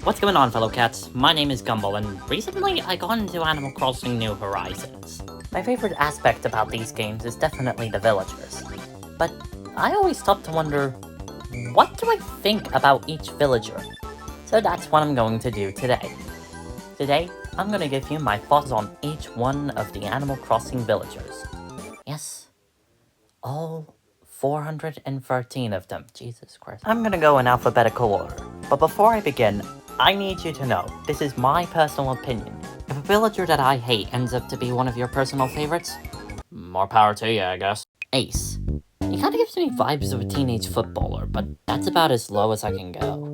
What's going on, fellow cats? My name is Gumball, and recently I got into Animal Crossing New Horizons. My favorite aspect about these games is definitely the villagers, but I always stop to wonder, what do I think about each villager? So that's what I'm going to do today. Today, I'm going to give you my thoughts on each one of the Animal Crossing villagers. Yes, all 413 of them. Jesus Christ. I'm gonna go in alphabetical order, but before I begin, I need you to know, this is my personal opinion. If a villager that I hate ends up to be one of your personal favorites, more power to you, I guess. Ace. He kinda gives me vibes of a teenage footballer, but that's about as low as I can go.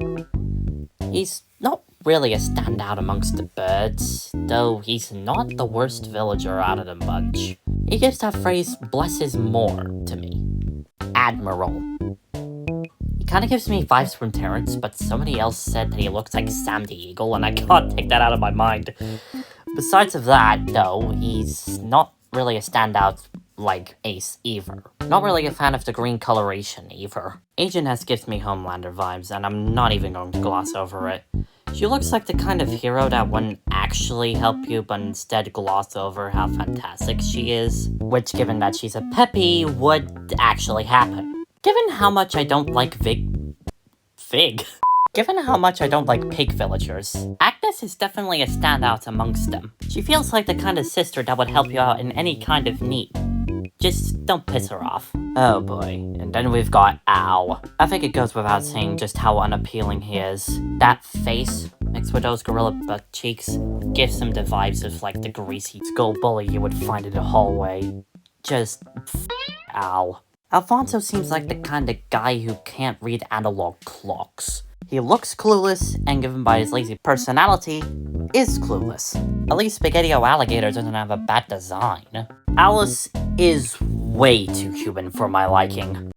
He's not really a standout amongst the birds, though he's not the worst villager out of the bunch. He gives that phrase, bless his more, to me. Admiral. He kinda gives me vibes from Terrence, but somebody else said that he looks like Sam the Eagle, and I can't take that out of my mind. Besides of that, though, he's not really a standout like Ace either. Not really a fan of the green coloration either. Agent S gives me Homelander vibes, and I'm not even going to gloss over it. She looks like the kind of hero that wouldn't actually help you, but instead gloss over how fantastic she is, which, given that she's a peppy, would actually happen. Given how much I don't like Given how much I don't like pig villagers, Agnes is definitely a standout amongst them. She feels like the kind of sister that would help you out in any kind of need. Just don't piss her off. Oh boy. And then we've got Al. I think it goes without saying just how unappealing he is. That face, mixed with those gorilla butt cheeks, gives him the vibes of like the greasy skull bully you would find in the hallway. Just Al. Alfonso seems like the kind of guy who can't read analog clocks. He looks clueless, and given by his lazy personality, is clueless. At least Spaghetti-O Alligator doesn't have a bad design. Alice is way too human for my liking.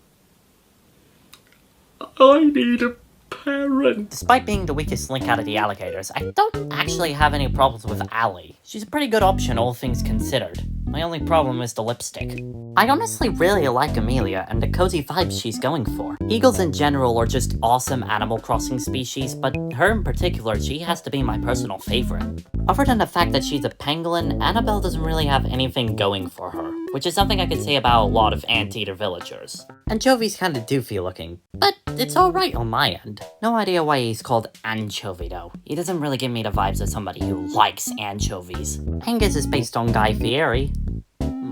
I need a parent. Despite being the weakest link out of the alligators, I don't actually have any problems with Allie. She's a pretty good option, all things considered. My only problem is the lipstick. I honestly really like Amelia and the cozy vibes she's going for. Eagles in general are just awesome Animal Crossing species, but her in particular, she has to be my personal favorite. Other than the fact that she's a pangolin, Annabelle doesn't really have anything going for her, which is something I could say about a lot of anteater villagers. Anchovy's kinda doofy looking, but it's alright on my end. No idea why he's called Anchovy though. He doesn't really give me the vibes of somebody who likes anchovies. Angus is based on Guy Fieri.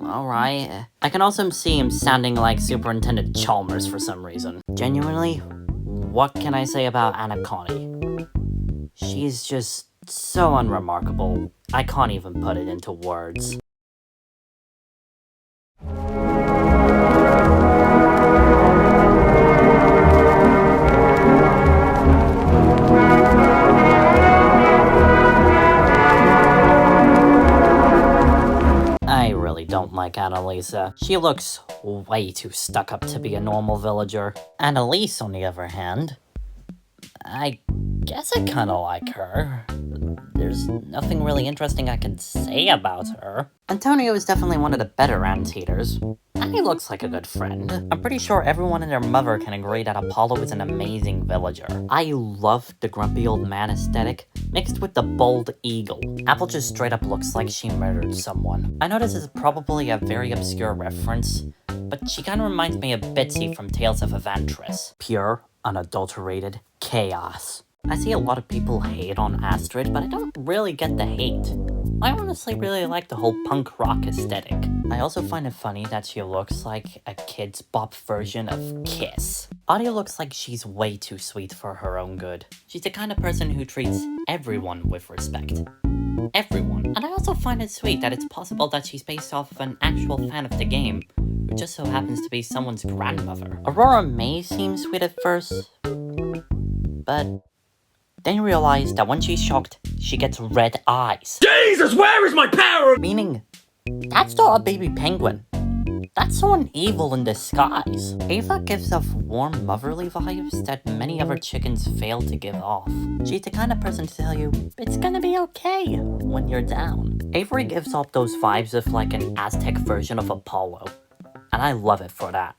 Alright. I can also see him sounding like Superintendent Chalmers for some reason. Genuinely, what can I say about Anna Connie? She's just so unremarkable. I can't even put it into words. Don't like Annalisa. She looks way too stuck up to be a normal villager. Annalise, on the other hand, I guess I kinda like her. There's nothing really interesting I can say about her. Antonio is definitely one of the better anteaters, and he looks like a good friend. I'm pretty sure everyone and their mother can agree that Apollo is an amazing villager. I love the grumpy old man aesthetic, mixed with the bold eagle. Apple just straight up looks like she murdered someone. I know this is probably a very obscure reference, but she kinda reminds me of Bitsy from Tales of Evantris. Pure, unadulterated chaos. I see a lot of people hate on Astrid, but I don't really get the hate. I honestly really like the whole punk rock aesthetic. I also find it funny that she looks like a Kidz Bop version of Kiss. Audio looks like she's way too sweet for her own good. She's the kind of person who treats everyone with respect. Everyone. And I also find it sweet that it's possible that she's based off of an actual fan of the game, who just so happens to be someone's grandmother. Aurora may seem sweet at first, but then you realize that when she's shocked, she gets red eyes. Jesus, where is my power? Meaning, that's not a baby penguin. That's someone evil in disguise. Ava gives off warm, motherly vibes that many other chickens fail to give off. She's the kind of person to tell you, it's gonna be okay when you're down. Avery gives off those vibes of like an Aztec version of Apollo, and I love it for that.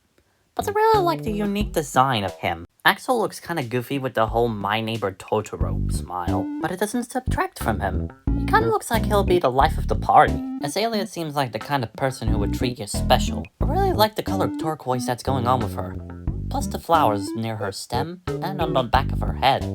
But I really like the unique design of him. Axel looks kinda goofy with the whole My Neighbor Totoro smile, but it doesn't subtract from him. He kinda looks like he'll be the life of the party. Azalea seems like the kind of person who would treat you special. I really like the color turquoise that's going on with her. Plus the flowers near her stem and on the back of her head.